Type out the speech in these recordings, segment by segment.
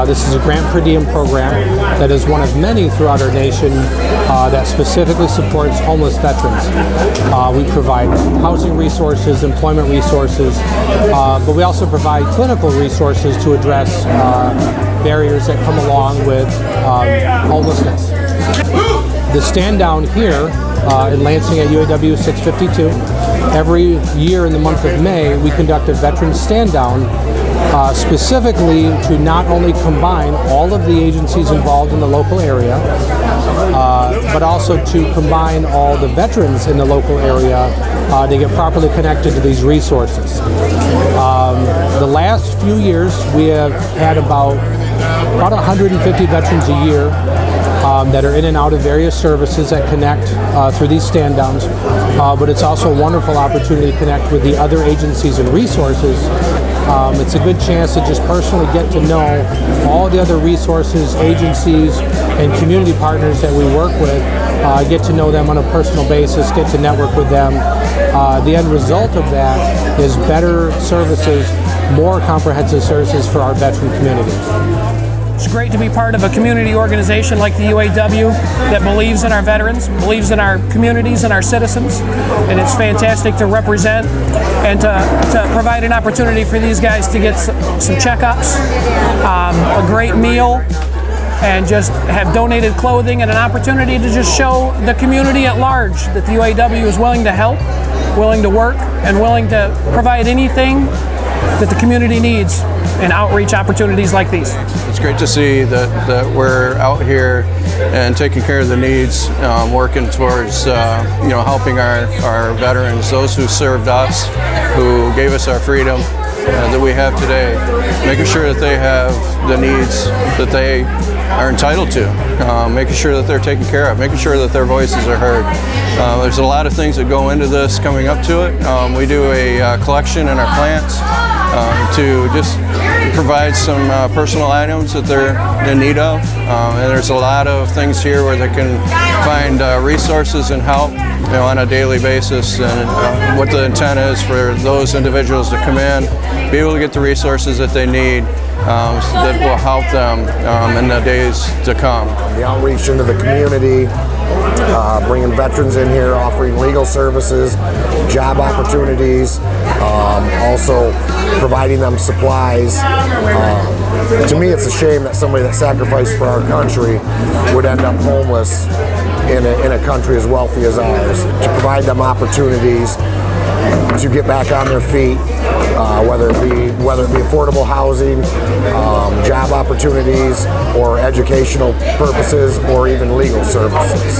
This is a grant per diem program that is one of many throughout our nation that specifically supports homeless veterans. We provide housing resources, employment resources, but we also provide clinical resources to address barriers that come along with homelessness. The stand down here in Lansing at UAW 652, every year in the month of May, we conduct a veterans stand down specifically to not only combine all of the agencies involved in the local area, but also to combine all the veterans in the local area to get properly connected to these resources. The last few years, we have had about 150 veterans a year that are in and out of various services that connect through these stand downs, but it's also a wonderful opportunity to connect with the other agencies and resources. It's a good chance to just personally get to know all the other resources, agencies, and community partners that we work with, get to know them on a personal basis, get to network with them. The end result of that is better services, more comprehensive services for our veteran community. It's great to be part of a community organization like the UAW that believes in our veterans, believes in our communities and our citizens, and it's fantastic to represent and to provide an opportunity for these guys to get some checkups, a great meal, and just have donated clothing and an opportunity to just show the community at large that the UAW is willing to help, willing to work, and willing to provide anything that the community needs in outreach opportunities like these. It's great to see that we're out here and taking care of the needs, working towards helping our veterans, those who served us, who gave us our freedom that we have today, making sure that they have the needs that they are entitled to, making sure that they're taken care of, making sure that their voices are heard. There's a lot of things that go into this coming up to it. We do a collection in our plants to just provide some personal items that they're in need of, and there's a lot of things here where they can find resources and help on a daily basis, and what the intent is for those individuals to come in, be able to get the resources that they need that will help them in the days to come. The outreach into the community, bringing veterans in here, offering legal services, job opportunities, also providing them supplies. To me, it's a shame that somebody that sacrificed for our country would end up homeless in a country as wealthy as ours. To provide them opportunities to get back on their feet, whether it be affordable housing, job opportunities, or educational purposes, or even legal services.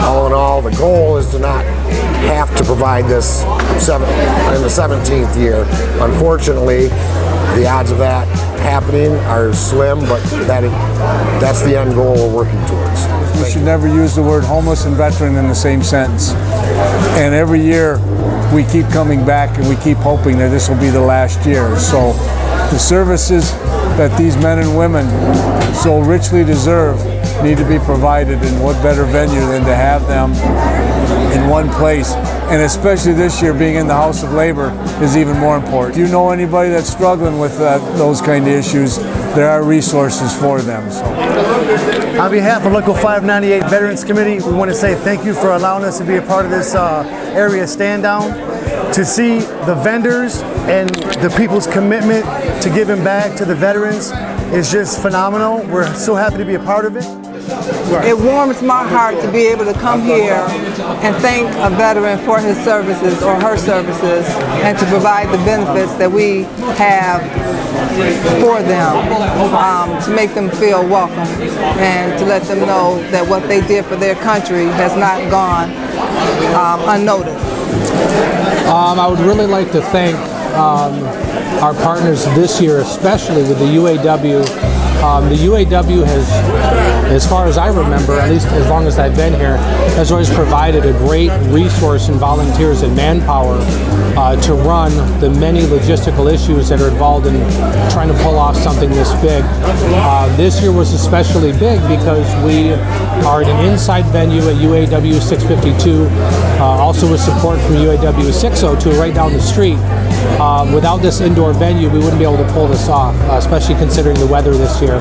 All in all, the goal is to not have to provide this in the 17th year. Unfortunately, the odds of that happening are slim, but that's the end goal we're working towards. We should never use the word homeless and veteran in the same sentence. And every year we keep coming back and we keep hoping that this will be the last year. So the services that these men and women so richly deserve need to be provided, and what better venue than to have them in one place. And especially this year, being in the House of Labor is even more important. If you know anybody that's struggling with those kind of issues, there are resources for them. So. On behalf of Local 598 Veterans Committee, we want to say thank you for allowing us to be a part of this area stand down. To see the vendors and the people's commitment to giving back to the veterans is just phenomenal. We're so happy to be a part of it. It warms my heart to be able to come here and thank a veteran for his services or her services, and to provide the benefits that we have for them, to make them feel welcome, and to let them know that what they did for their country has not gone unnoticed. I would really like to thank our partners this year, especially with the UAW. The UAW has As far as I remember, at least as long as I've been here, has always provided a great resource in volunteers and manpower to run the many logistical issues that are involved in trying to pull off something this big. This year was especially big because we are in an inside venue at UAW 652, also with support from UAW 602 right down the street. Without this indoor venue, we wouldn't be able to pull this off, especially considering the weather this year.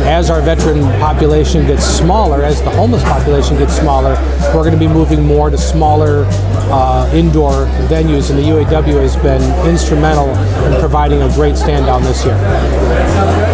As our veteran population gets smaller, as the homeless population gets smaller, we're going to be moving more to smaller indoor venues, and the UAW has been instrumental in providing a great stand down this year.